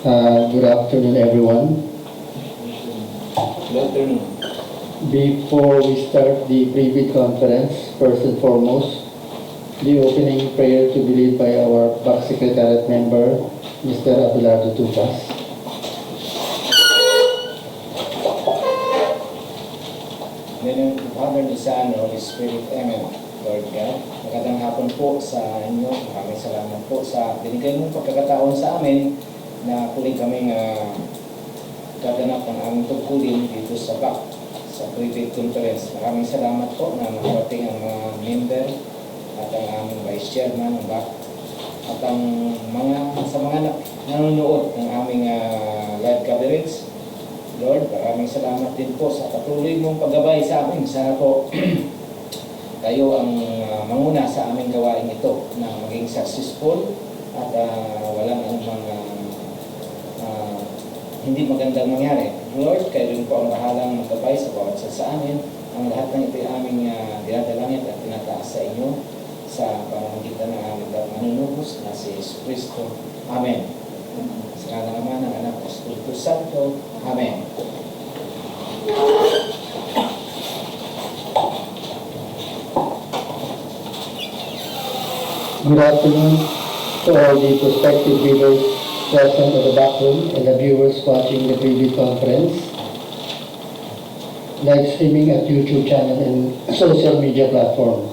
Good afternoon, everyone. Good afternoon. Before we start the pre-bid conference, first and foremost, the opening prayer to be led by our Back Secretariat member, Mr. Abelardo Tupas. In the name of the Father, the Son, and the Holy Spirit. Amen. Lord God, magandang hapon po sa inyo. Maraming salamat po sa binigay mong pagkakataon sa amin na puli kaming gaganap ng aming tungkulin dito sa BAC, sa pre-bid conference. Maraming salamat po na nakarating ang mga member at ang aming vice chairman ng BAC at ang sa mga nanonood ng aming live coverage. Lord, maraming salamat din po sa patuloy mong paggabay sa amin. Sana po kayo ang manguna sa aming gawain ito na maging successful at walang anumang hindi magandang mangyari. Lord, kayo rin po ang bahalang maggabay sa bawat sa amin. Ang lahat ng ito ay aming dinadalangin at tinataas sa inyo sa pamamagitan ng aming manunubos na si Jesus Cristo. Amen. Sa ngalan naman ng Anak ng Espiritu Santo. Amen. Good afternoon to all the prospective viewers present at the back room and the viewers watching the pre-bid conference, live streaming at YouTube channel and social media platforms.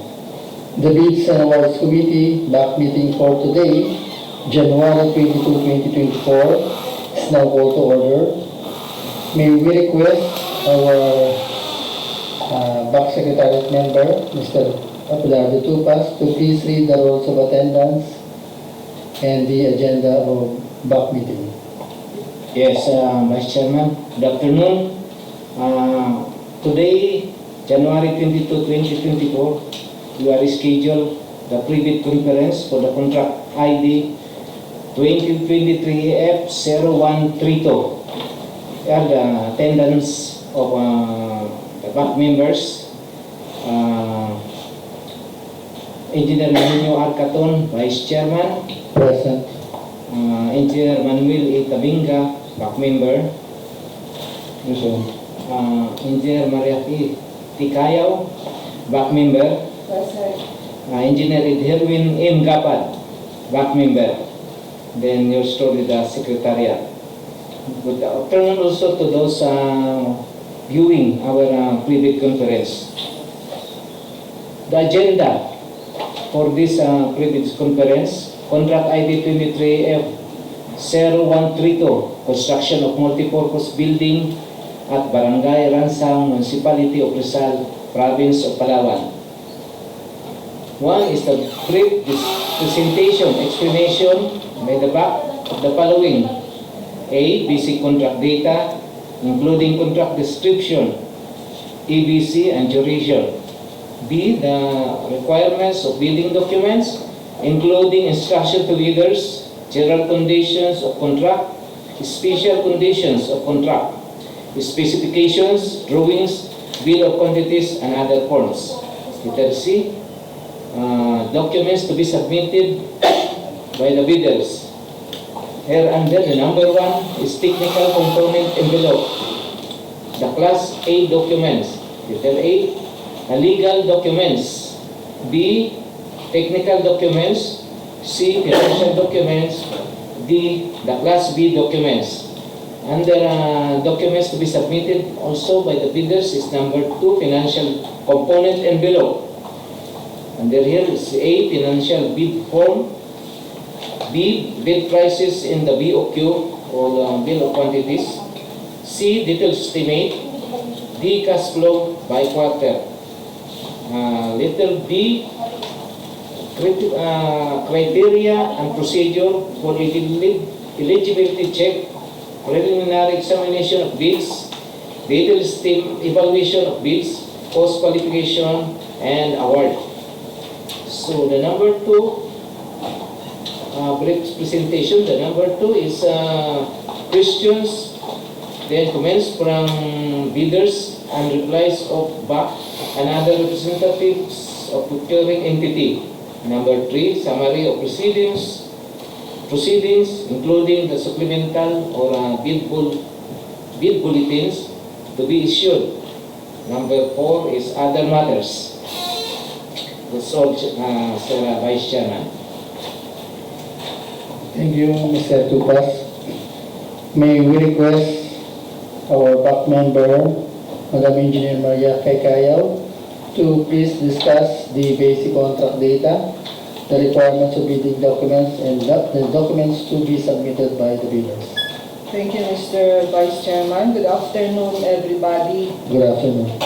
The Bids and Awards Committee back meeting for today, January 22, 2024, is now called to order. May we request our BAC Secretariat member, Mr. Abelardo Tupas, to please read the rules of attendance and the agenda of BAC meeting. Yes, Vice Chairman. Good afternoon. Today, January 22, 2024, we are scheduled the pre-bid conference for the contract ID 2023F0132. Here the attendance of the BAC members, Engineer Manuel Arcaton, Vice Chairman. Present. Engineer Manuel A. Tabinga, BAC member. Engineer Maria P. Tikayaw, BAC member. Engineer Edherwin M. Gapad, BAC member. Then yours truly, the Secretariat. Good afternoon also to those viewing our pre-bid conference. The agenda for this pre-bid conference, contract ID 23F0132, construction of multi-purpose building at Barangay Ransang, Municipality of Rizal, Province of Palawan. One is the brief explanation by the BAC of the following. A. Basic contract data, including contract description, EBC, and duration. B. The requirements of building documents, including instruction to leaders, general conditions of contract, special conditions of contract, specifications, drawings, bill of quantities, and other forms. Letter C. Documents to be submitted by the bidders. Here under the number 1 is technical component envelope. The class A documents. Letter A, legal documents. B, technical documents. C, financial documents. D, the class B documents. Under documents to be submitted also by the bidders is number 2, financial component envelope. Under here is A, financial bid form. B, bid prices in the BOQ or bill of quantities. C, detailed estimate. D, cash flow by quarter. Letter D, criteria and procedure for eligibility check, preliminary examination of bids, detailed evaluation of bids, post qualification, and award. So the number 2, brief presentation. The number 2 is questions, then comments from bidders and replies of BAC and other representatives of procuring entity. Number 3, summary of proceedings. proceedings, including the supplemental or bid bulletins to be issued. Number 4 is other matters. That's all, Sir Vice Chairman. Thank you, Mr. Tupas. May we request our back member, Madam Engineer Maria Kaykayaw, to please discuss the basic contract data, the requirements of bidding documents, and the documents to be submitted by the bidders. Thank you, Mr. Vice Chairman. Good afternoon, everybody. Good afternoon.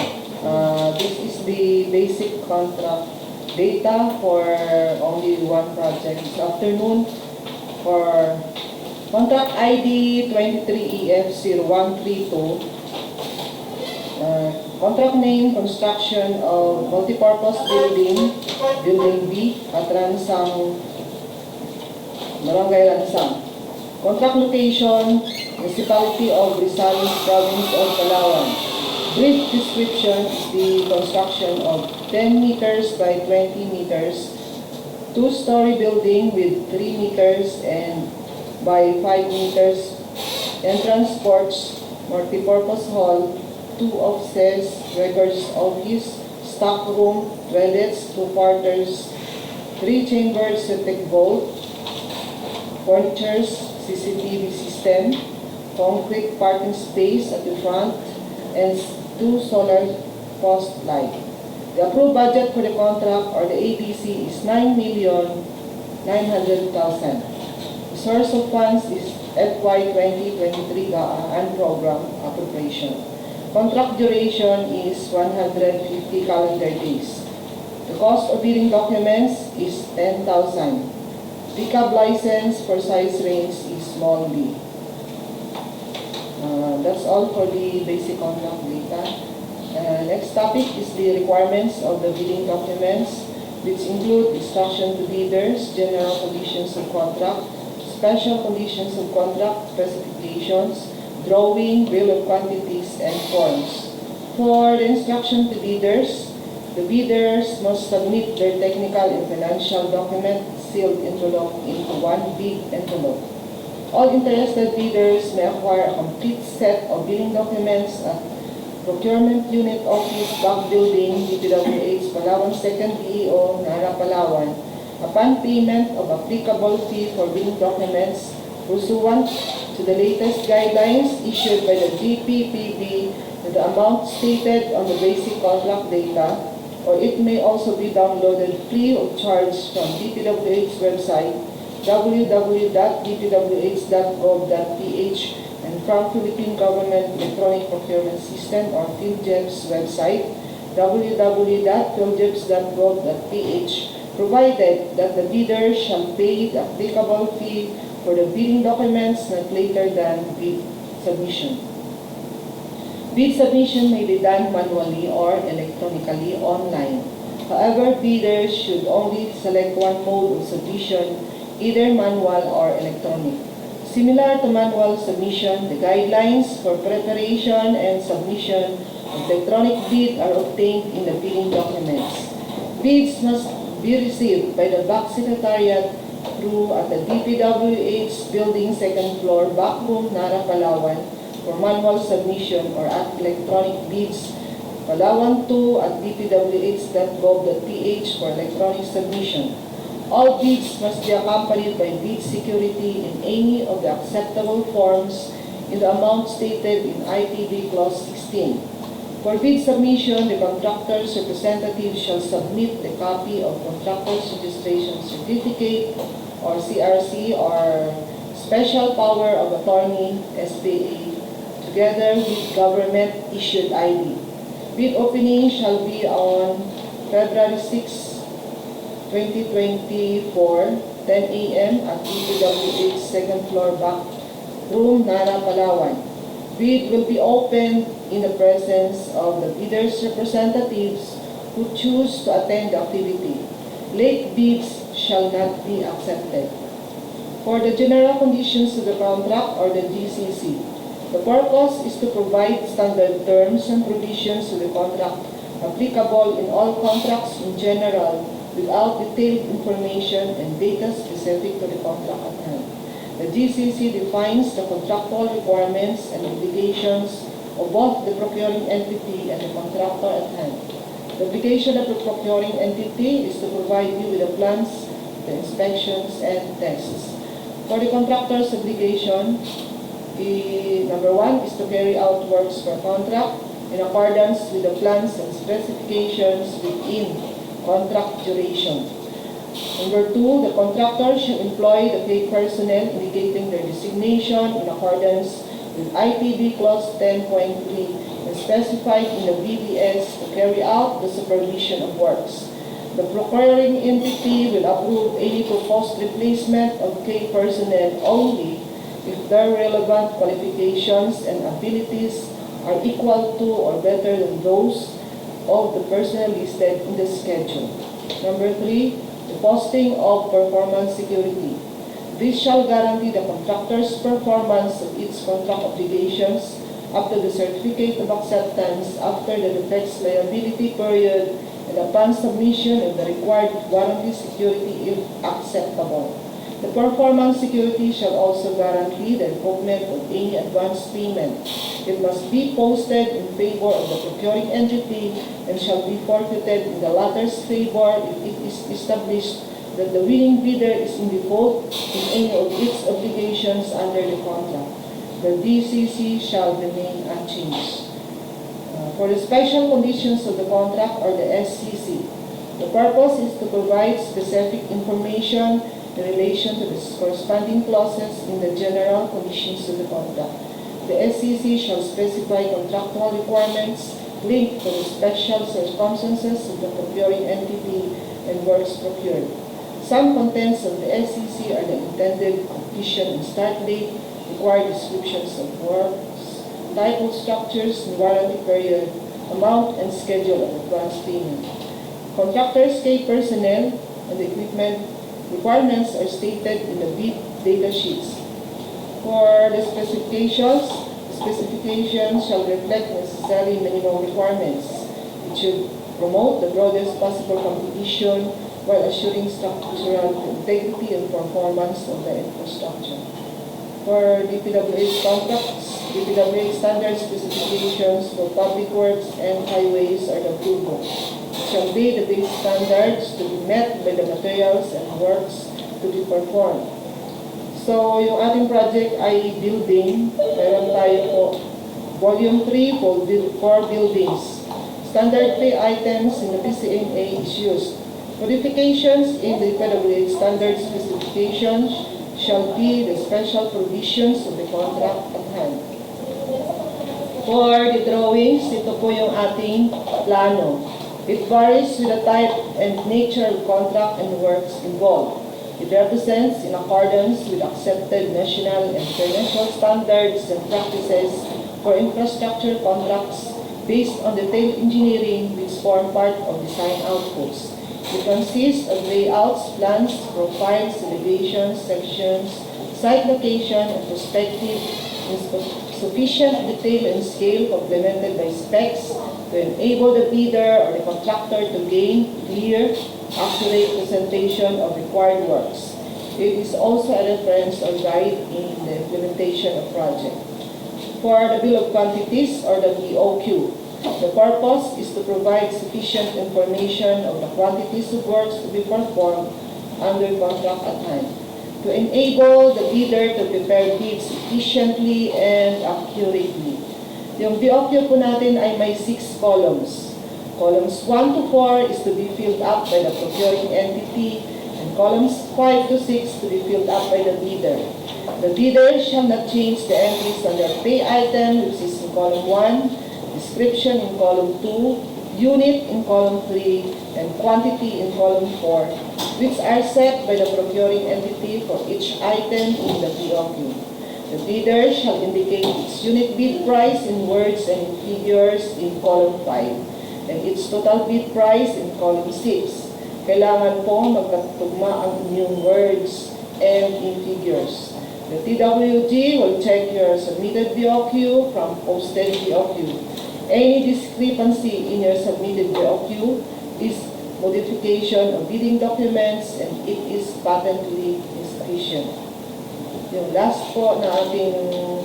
This is the basic contract data for only one project this afternoon. For contract ID 23EF0132, contract name, construction of multi-purpose building, Building B at Ransang, Barangay Ransang. Contract location, Municipality of Rizal, Province of Palawan. Brief description is the construction of 10 meters by 20 meters, two-story building with 3 meters and by 5 meters, entrance porch, multi-purpose hall, 2 offices, records office, stock room, toilets, 2 quarters, 3 chambers, septic vault, furnitures, CCTV system, concrete parking space at the front, and 2 solar post light. The approved budget for the contract or the ATC is 9,900,000. The source of funds is FY 2023 GAA and program appropriation. Contract duration is 150 calendar days. The cost of bidding documents is 10,000. Pickup license for size range is small b. That's all for the basic contract data. Next topic is the requirements of the bidding documents, which include instruction to bidders, general conditions of contract, special conditions of contract, specifications, drawing, bill of quantities, and forms. For the instruction to bidders, the bidders must submit their technical and financial document sealed envelope into one big envelope. All interested bidders may acquire a complete set of bidding documents at Procurement Unit Office, Back Building, DPWH, Palawan 2nd DEO, Nara, Palawan, upon payment of applicable fee for bidding documents pursuant to the latest guidelines issued by the GPPB with the amount stated on the basic contract data, or it may also be downloaded free of charge from DPWH website www.dpwh.gov.ph and from Philippine Government Electronic Procurement System or PhilGEP's website www.philgeps.gov.ph, provided that the bidder shall pay the applicable fee for the bidding documents not later than bid submission. Bid submission may be done manually or electronically online. However, bidders should only select one mode of submission, either manual or electronic. Similar to manual submission, the guidelines for preparation and submission of electronic bid are obtained in the bidding documents. Bids must be received by the back secretariat through at the DPWH Building 2nd floor, back room, Nara, Palawan, for manual submission, or at electronic bids, Palawan 2 at dpwh.gov.ph for electronic submission. All bids must be accompanied by bid security in any of the acceptable forms in the amount stated in ITB Clause 16. For bid submission, the contractor's representative shall submit the copy of Contractor's Registration Certificate or CRC or Special Power of Attorney SPA together with government-issued ID. Bid opening shall be on February 6, 2024, 10 a.m. at DPWH 2nd floor, back room, Nara, Palawan. Bid will be opened in the presence of the bidder's representatives who choose to attend the activity. Late bids shall not be accepted. For the general conditions of the contract or the GCC, the purpose is to provide standard terms and provisions of the contract applicable in all contracts in general without detailed information and data specific to the contract at hand. The GCC defines the contractual requirements and obligations of both the procuring entity and the contractor at hand. The obligation of the procuring entity is to provide you with the plans, the inspections, and tests. For the contractor's obligation, number 1 is to carry out works per contract in accordance with the plans and specifications within contract duration. Number 2, the contractor shall employ the paid personnel indicating their designation in accordance with ITB Clause 10.3 and specified in the BBS to carry out the supervision of works. The procuring entity will approve any proposed replacement of K personnel only if their relevant qualifications and abilities are equal to or better than those of the personnel listed in the schedule. Number 3, the posting of performance security. This shall guarantee the contractor's performance of its contract obligations up to the certificate of acceptance after the defects liability period and upon submission of the required warranty security if acceptable. The performance security shall also guarantee the recoupment of any advance payment. It must be posted in favor of the procuring entity and shall be forfeited in the latter's favor if it is established that the winning bidder is in default in any of its obligations under the contract. The DCC shall remain unchanged. For the special conditions of the contract or the SCC, the purpose is to provide specific information in relation to the corresponding clauses in the general conditions of the contract. The SCC shall specify contractual requirements linked to the special circumstances of the procuring entity and works procured. Some contents of the SCC are the intended completion and start date, required descriptions of works, type of structures and warranty period, amount and schedule of advance payment. Contractors' K personnel and the equipment requirements are stated in the bid data sheets. For the specifications shall reflect necessary minimum requirements. It should promote the broadest possible competition while assuring structural integrity and performance of the infrastructure. For DPWH contracts, DPWH standard specifications for public works and highways are the approval. It shall be the base standards to be met by the materials and works to be performed. So, yung ating project ay building. Meron tayo po Volume 3 for buildings. Standard pay items in the PCMA is used. Modifications in the DPWH standard specifications shall be the special provisions of the contract at hand. For the drawings, ito po yung ating plano. It varies with the type and nature of contract and works involved. It represents in accordance with accepted national and international standards and practices for infrastructure contracts based on detailed engineering which form part of design outputs. It consists of layouts, plans, profiles, elevations, sections, site location, and perspective in sufficient detail and scale complemented by specs to enable the bidder or the contractor to gain clear, accurate presentation of required works. It is also a reference or guide in the implementation of project. For the Bill of Quantities or the BOQ, the purpose is to provide sufficient information of the quantities of works to be performed under contract at hand, to enable the bidder to prepare bids efficiently and accurately. Yung BOQ po natin ay may 6 columns. Columns 1 to 4 is to be filled up by the procuring entity, and columns 5 to 6 to be filled up by the bidder. The bidder shall not change the entries under pay item, which is in column 1, description in column 2, unit in column 3, and quantity in column 4, which are set by the procuring entity for each item in the BOQ. The bidder shall indicate its unit bid price in words and in figures in column 5, and its total bid price in column 6. Kailangan po magkatugma ang inyong words and in figures. The TWG will check your submitted BOQ from posted BOQ. Any discrepancy in your submitted BOQ is modification of bidding documents and it is patently insufficient. Yung last po na ating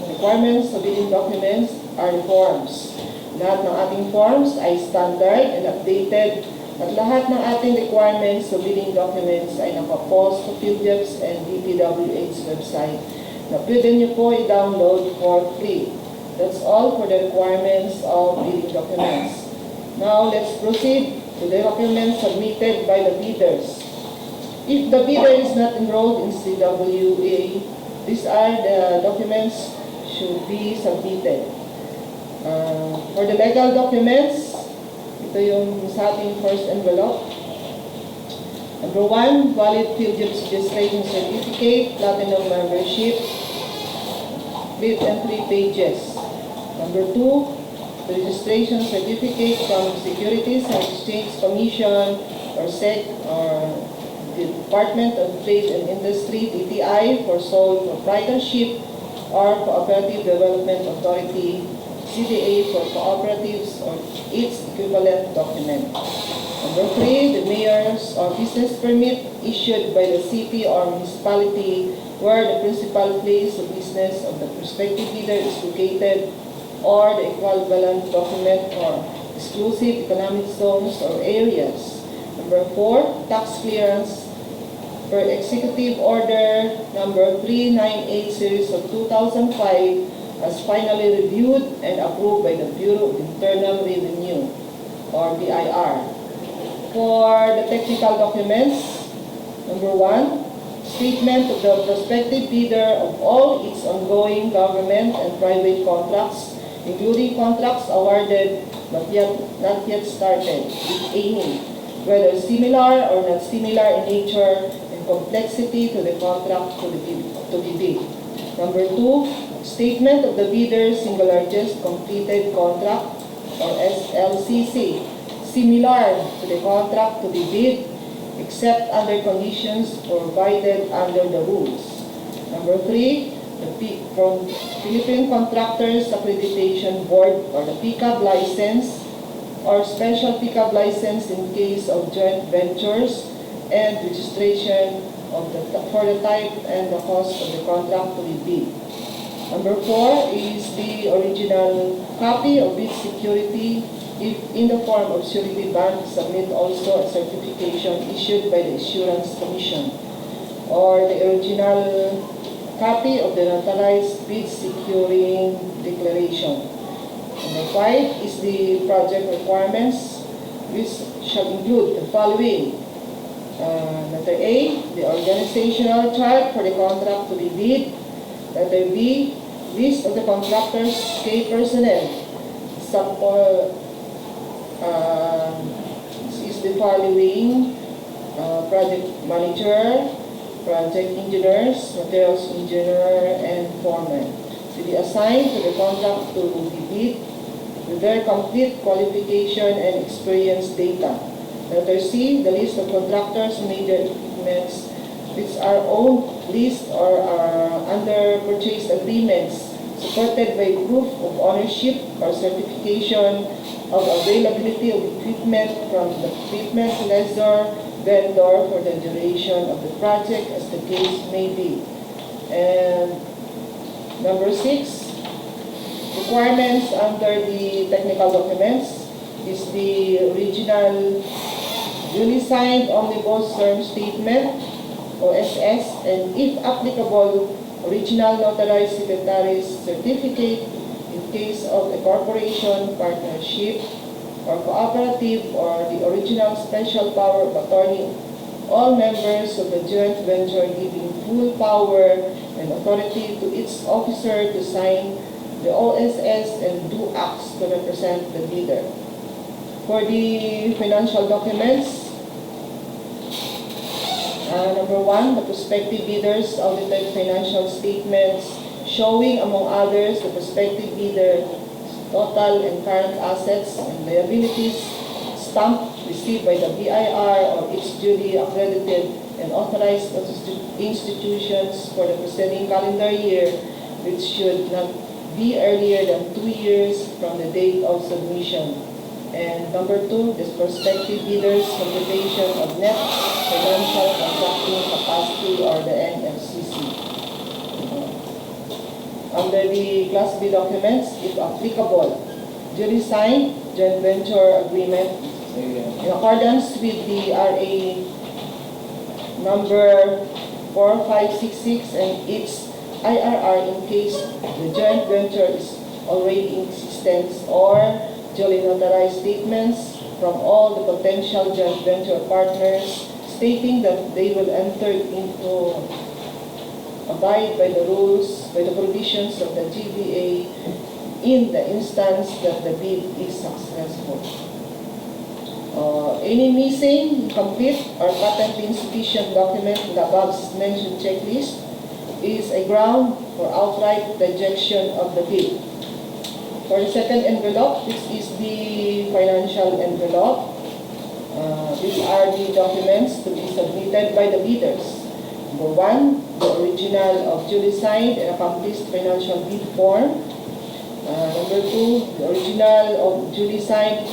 requirements sa bidding documents are the forms. Lahat ng ating forms ay standard and updated at lahat ng ating requirements sa bidding documents ay nakapost sa PhilJEP's and DPWH's website na pwede nyo po i-download for free. That's all for the requirements of bidding documents. Now, let's proceed to the documents submitted by the bidders. If the bidder is not enrolled in CWA, these are the documents should be submitted. For the legal documents, ito yung sa ating first envelope. Number 1, valid PhilJEP's registration certificate, platinum membership, with and 3 pages. Number 2, the registration certificate from Securities and Exchange Commission or SEC or the Department of Trade and Industry, DTI, for sole proprietorship or Cooperative Development Authority, CDA, for cooperatives or its equivalent document. Number 3, the mayor's or business permit issued by the city or municipality where the principal place of business of the prospective bidder is located, or the equivalent document for exclusive economic zones or areas. Number 4, tax clearance per Executive Order number 398 series of 2005 as finally reviewed and approved by the Bureau of Internal Revenue or BIR. For the technical documents, number 1, statement of the prospective bidder of all its ongoing government and private contracts, including contracts awarded but not yet started, with any, whether similar or not similar in nature and complexity to the contract to be bid. Number 2, statement of the bidder's single largest completed contract or SLCC, similar to the contract to be bid, except under conditions provided under the rules. Number 3, from Philippine Contractors Accreditation Board or the PCAB license or special PCAB license in case of joint ventures and registration of for the type and the cost of the contract to be bid. Number 4 is the original copy of bid security. If in the form of surety bond, submit also a certification issued by the Assurance Commission or the original copy of the notarized bid securing declaration. Number 5 is the project requirements, which shall include the following. Letter A, the organizational chart for the contract to be bid. Letter B, list of the contractor's key personnel. Is the following: project manager, project engineers, materials engineer, and foreman to be assigned to the contract to be bid with their complete qualification and experience data. Letter C, the list of contractors' major equipments which are owned, leased, or are under purchase agreements supported by proof of ownership or certification of availability of equipment from the equipment lessor vendor for the duration of the project as the case may be. And number 6, requirements under the technical documents is the original duly signed omnibus term statement, OSS, and if applicable, original notarized secretary's certificate in case of a corporation, partnership, or cooperative, or the original special power of attorney, all members of the joint venture giving full power and authority to its officer to sign the OSS and do acts to represent the bidder. For the financial documents, number 1, the prospective bidders' audited financial statements showing, among others, the prospective bidder total and current assets and liabilities, stamp received by the BIR or its duly accredited and authorized institutions for the preceding calendar year, which should not be earlier than 2 years from the date of submission. And number 2, the prospective bidders' computation of net financial contracting capacity or the NFCC. under the Class B documents, if applicable, duly signed joint venture agreement in accordance with the RA number 4566 and its IRR in case the joint venture is already in existence, or duly notarized statements from all the potential joint venture partners stating that they will enter into abide by the rules, by the provisions of the GBA in the instance that the bid is successful. Any missing, incomplete, or patently insufficient document in the above mentioned checklist is a ground for outright rejection of the bid. For the second envelope, this is the financial envelope. These are the documents to be submitted by the bidders. Number one, the original of duly signed and accomplished financial bid form. Number two, the original of duly signed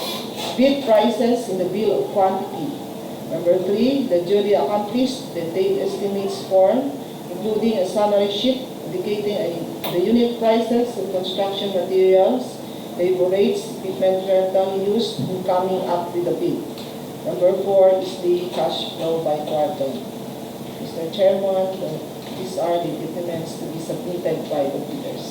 bid prices in the bill of quantity. Number three, the duly accomplished detailed estimates form, including a summary sheet indicating the unit prices of construction materials, labor rates, equipment rental used in coming up with the bid. Number four is the cash flow by quarter. Mr. Chairman, these are the documents to be submitted by the bidders.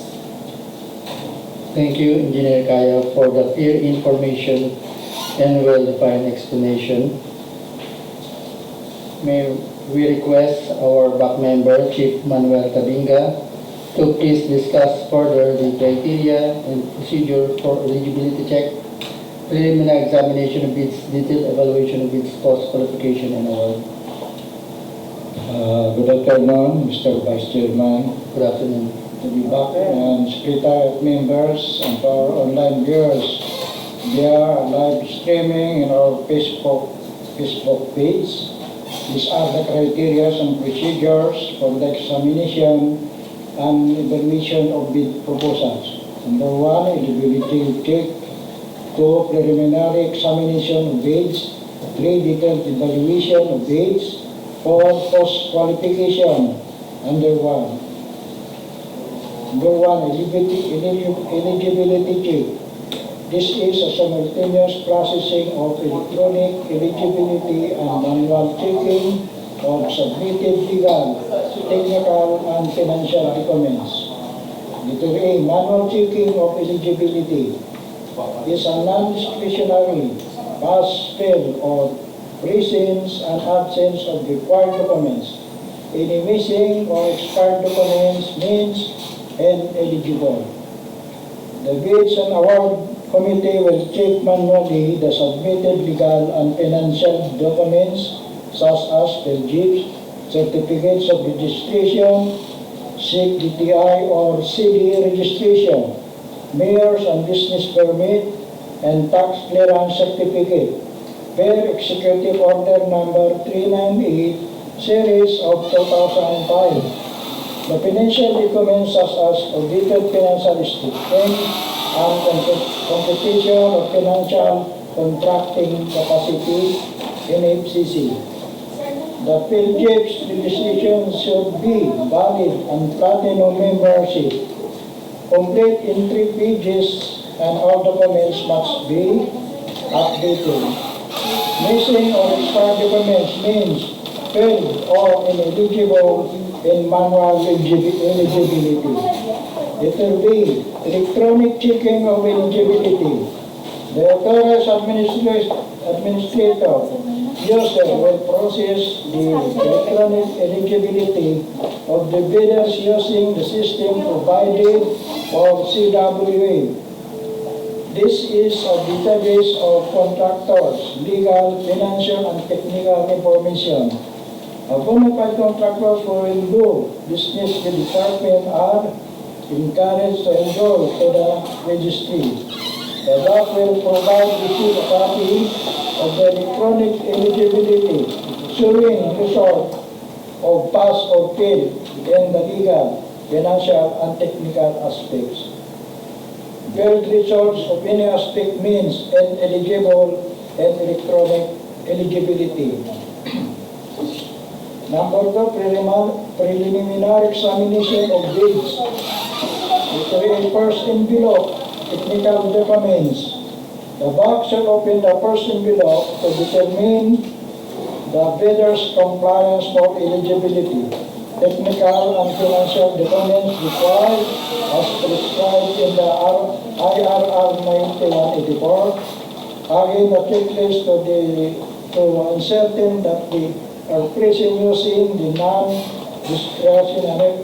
Thank you, Engineer Kaya, for the clear information and well-defined explanation. May we request our back member, Chief Manuel Cabinga, to please discuss further the criteria and procedure for eligibility check, preliminary examination of bids, detailed evaluation of bids, cost, qualification, and award. Good afternoon, Mr. Vice Chairman, Good afternoon. to be back, and secretariat members, and to our online viewers via live streaming in our Facebook page. These are the criteria and procedures for the examination and evaluation of bid proposals. Number one, eligibility check. Two, preliminary examination of bids. Three, detailed evaluation of bids. Four, post qualification. Number one, eligibility check. This is a simultaneous processing of electronic eligibility and manual checking of submitted legal, technical, and financial documents. Letter A, manual checking of eligibility is a non-discretionary pass, fail, or presence and absence of required documents. Any missing or expired documents means ineligible. The Bids and Award Committee will check manually the submitted legal and financial documents such as Brgy, certificates of registration, SIG DTI or CD registration, mayor's and business permit, and tax clearance certificate per Executive Order Number 398, Series of 2005. The financial documents such as audited financial statement and competition of financial contracting capacity (NFCC). The PhilJIP's registration should be valid and platinum membership. Complete in 3 pages and all documents must be updated. Missing or expired documents means failed or ineligible in manual eligibility. Letter B, electronic checking of eligibility. The authorized administrator user will process the electronic eligibility of the bidders using the system provided for CWA. This is a database of contractors, legal, financial, and technical information. A bona fide contractors who will do business with the department are encouraged to enroll to the registry. The DAC will provide receipt a copy of the electronic eligibility showing result of pass or fail in the legal, financial, and technical aspects. Failed results of any aspect means ineligible in electronic eligibility. Number 2, preliminary examination of bids. 3. First envelope, technical documents. The bank shall open the first envelope to determine the bidder's compliance for eligibility. Technical and financial documents required as prescribed in the IRR 9184. Again, the checklist to uncertain that we are pricing using the non-discretionary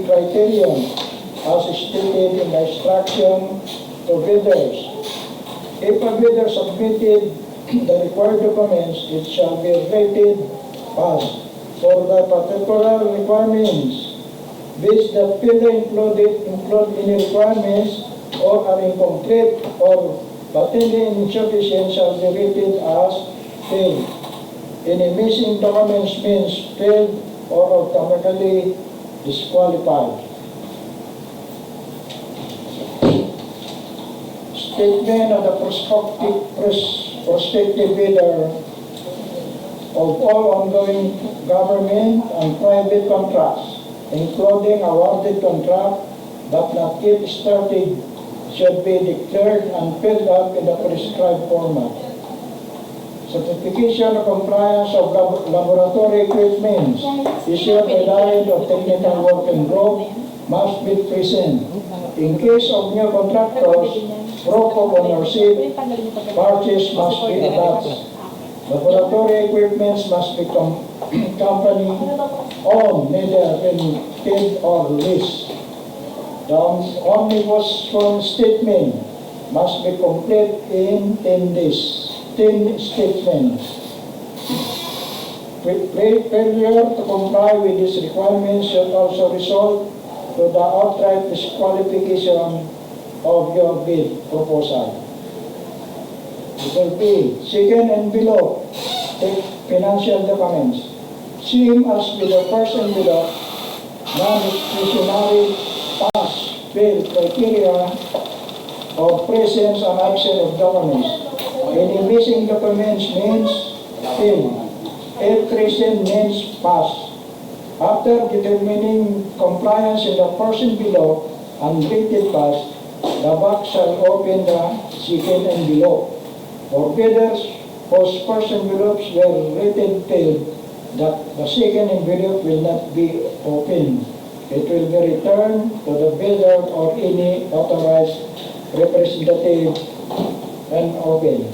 criterion as stated in the instruction to bidders. If a bidder submitted the required documents, it shall be rated pass. For the particular requirements, bids that fail to include any requirements or are incomplete or patently insufficient shall be rated as failed. Any missing documents means failed or automatically disqualified. Statement of the prospective bidder of all ongoing government and private contracts, including awarded contract but not yet started, should be declared and filled up in the prescribed format. Certification of compliance of laboratory equipment issued by the head of technical working group must be present. In case of new contractors, proof of ownership purchase must be attached. Laboratory equipments must be company-owned, neither rented or leased. The omnibus form statement must be complete in 10 days. 10 statements. Failure to comply with these requirements should also result to the outright disqualification of your bid proposal. Letter B, second envelope, financial documents. Same as with the first envelope, non-discretionary pass, fail criteria of presence and absence of documents. Any missing documents means fail. If present means pass. After determining compliance in the first envelope and rated pass, the bank shall open the second envelope. For bidders whose first envelopes were rated failed, the second envelope will not be opened. It will be returned to the bidder or any authorized representative and opened.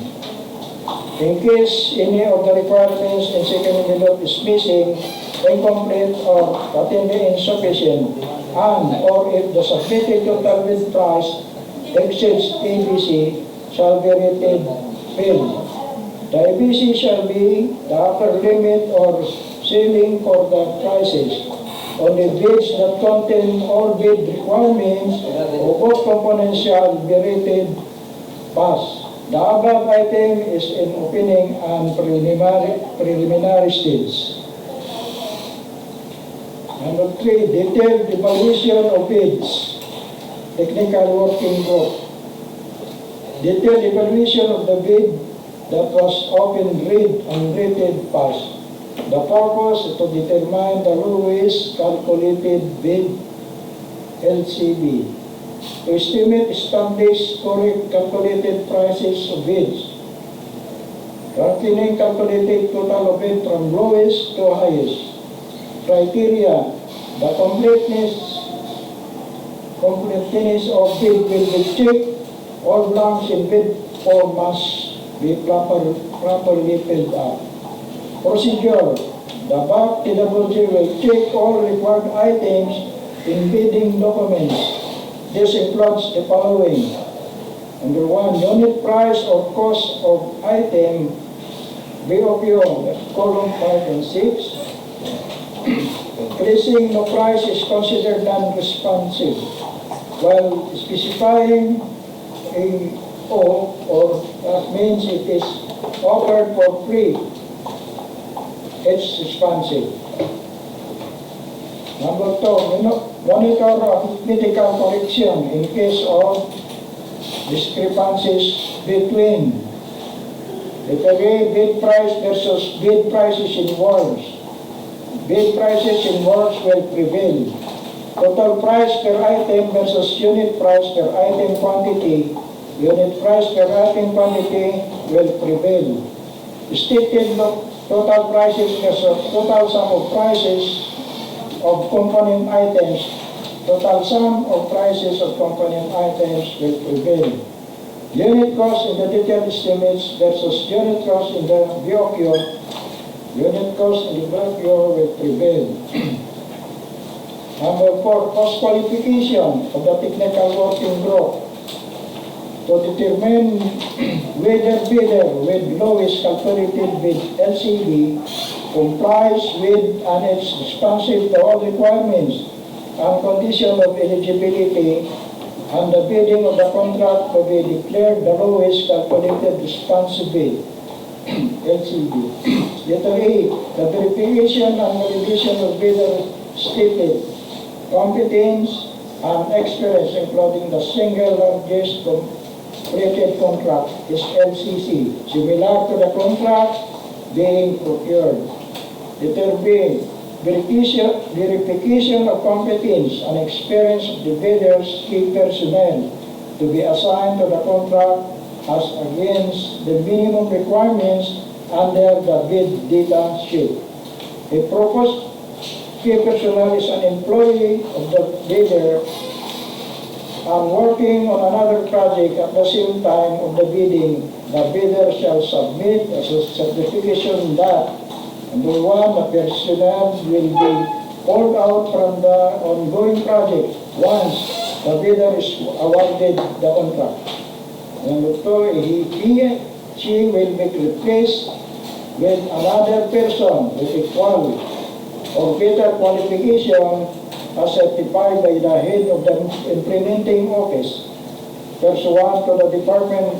In case any of the requirements in second envelope is missing, incomplete or patently insufficient, and or if the submitted total bid price exceeds ABC, shall be rated failed. The ABC shall be the upper limit or ceiling for the prices. On the bids that contain all bid requirements of both components shall be rated pass. The above item is in opening and preliminary stage. Number 3, detailed evaluation of bids. Technical working group. Detailed evaluation of the bid that was open, read, and rated pass. The purpose is to determine the lowest calculated bid, LCB. To estimate established correct calculated prices of bids. Ranking calculated total of bid from lowest to highest. Criteria. The completeness of bid will be checked. All blanks in bid form must be properly filled up. Procedure. The bank TWG will check all required items in bidding documents. This includes the following. Number 1, unit price or cost of item, BOQ, that's column 5 and 6. Increasing no price is considered non-responsive, while specifying a O, or that means it is offered for free, it's responsive. Number 2, monitor arithmetical correction in case of discrepancies between bid price versus bid prices in words. Bid prices in words will prevail. Total price per item versus unit price per item quantity. Unit price per item quantity will prevail. Stated total prices versus total sum of prices of component items. Total sum of prices of component items will prevail. Unit cost in the detailed estimates versus unit cost in the BOQ. Unit cost in the BOQ will prevail. Number 4, cost qualification of the technical working group to determine whether bidder with lowest calculated bid LCB complies with and is responsive to all requirements and conditions of eligibility, and the bidding of the contract to be declared the lowest calculated responsive bid LCB. Letter A, the verification and validation of bidder stated competence and experience, including the single largest completed contract, is LCC, similar to the contract being procured. Letter B, verification of competence and experience of the bidder's key personnel to be assigned to the contract as against the minimum requirements under the bid data sheet. A proposed key personnel is an employee of the bidder and working on another project at the same time of the bidding. The bidder shall submit a certification that, number 1, the personnel will be pulled out from the ongoing project once the bidder is awarded the contract. Number 2, she will be replaced with another person with equal or better qualification as certified by the head of the implementing office, pursuant to the Department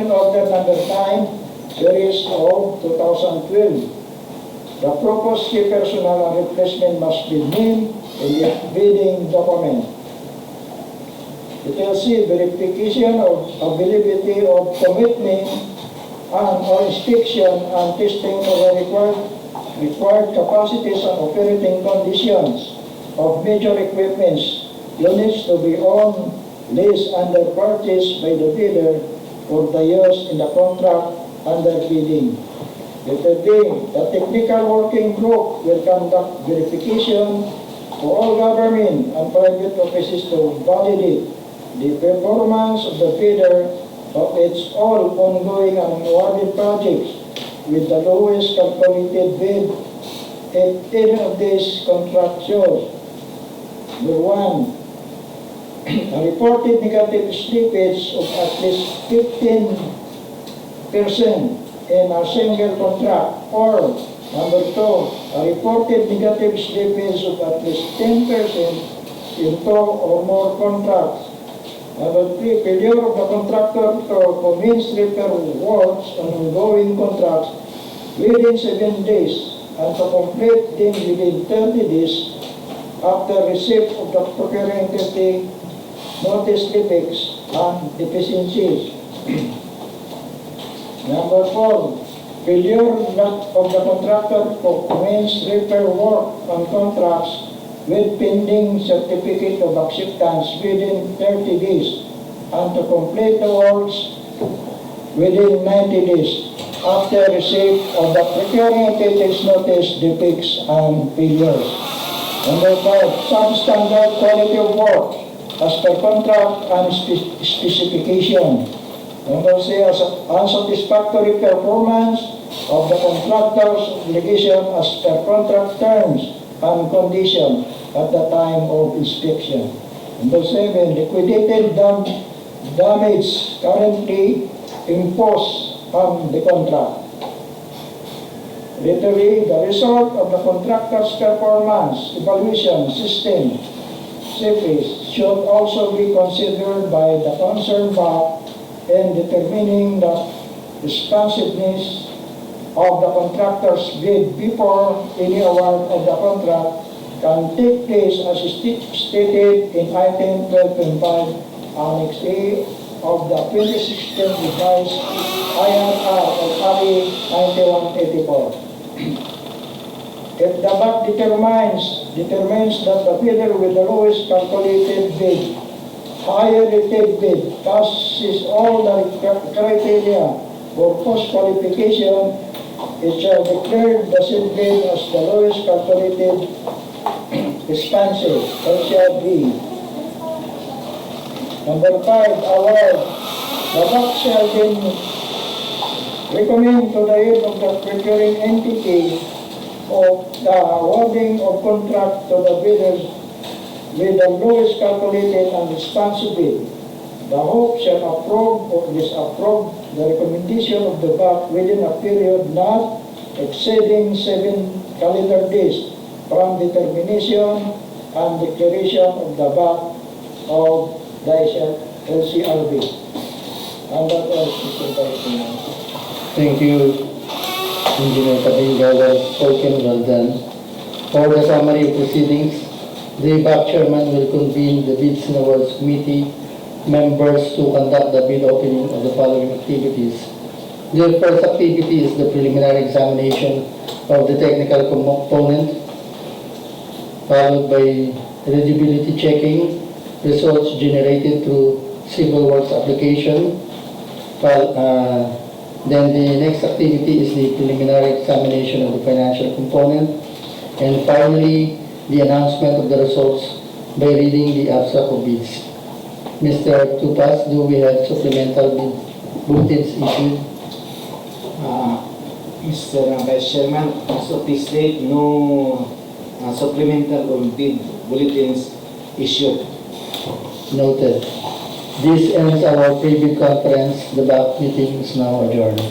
Order number 9, series of 2012. The proposed key personnel and replacement must be named in the bidding document. It will see verification of availability of commitment and or inspection and testing of the required capacities and operating conditions of major equipments, units to be owned, leased, under purchase by the bidder for the use in the contract under bidding. Letter D, the technical working group will conduct verification for all government and private offices to validate the performance of the bidder of its all ongoing and awarded projects with the lowest calculated bid if any of these contract shows. Number 1, a reported negative slippage of at least 15% in a single contract, or number 2, a reported negative slippage of at least 10% in 2 or more contracts. Number 3, failure of the contractor to commence repair works on ongoing contracts within 7 days and to complete them within 30 days after receipt of the procuring entity notice defects and deficiencies. Number 4, failure of the contractor to commence repair work on contracts with pending certificate of acceptance within 30 days and to complete the works within 90 days after receipt of the procuring entity's notice defects and failures. Number 5, substandard quality of work as per contract and specification. Number 6, unsatisfactory performance of the contractor's obligation as per contract terms and conditions at the time of inspection. Number 7, liquidated damage currently imposed on the contract. Literally, the result of the contractor's performance evaluation system (CPIS) should also be considered by the concerned body in determining the responsiveness of the contractor's bid before any award of the contract can take place as stated in item 12.5 Annex A of the 2016 revised IRR of RA 9184. If the BAC determines that the bidder with the lowest calculated bid, higher rated bid, passes all the criteria for cost qualification, it shall declare the said bid as the lowest calculated expensive, LCRB. Number 5, award. The BAC shall then recommend to the head of the procuring entity of the awarding of contract to the bidders with the lowest calculated and responsive bid. The hope shall approve or disapprove the recommendation of the BAC within a period not exceeding 7 calendar days from determination and declaration of the BAC of the LCRB. And that was Mr. Vice. Thank you, Engineer Kabinga. Well spoken, well done. For the summary of proceedings, the BAC chairman will convene the Bids and Awards Committee members to conduct the bid opening of the following activities. The first activity is the preliminary examination of the technical component, followed by eligibility checking, results generated through civil works application. Then the next activity is the preliminary examination of the financial component. And finally, the announcement of the results by reading the abstract of bids. Mr. Tupas, do we have supplemental bid bulletins issued? Mr. Vice Chairman, as of this date, no supplemental or bid bulletins issued. Noted. This ends our pre-bid conference. The BAC meeting is now adjourned.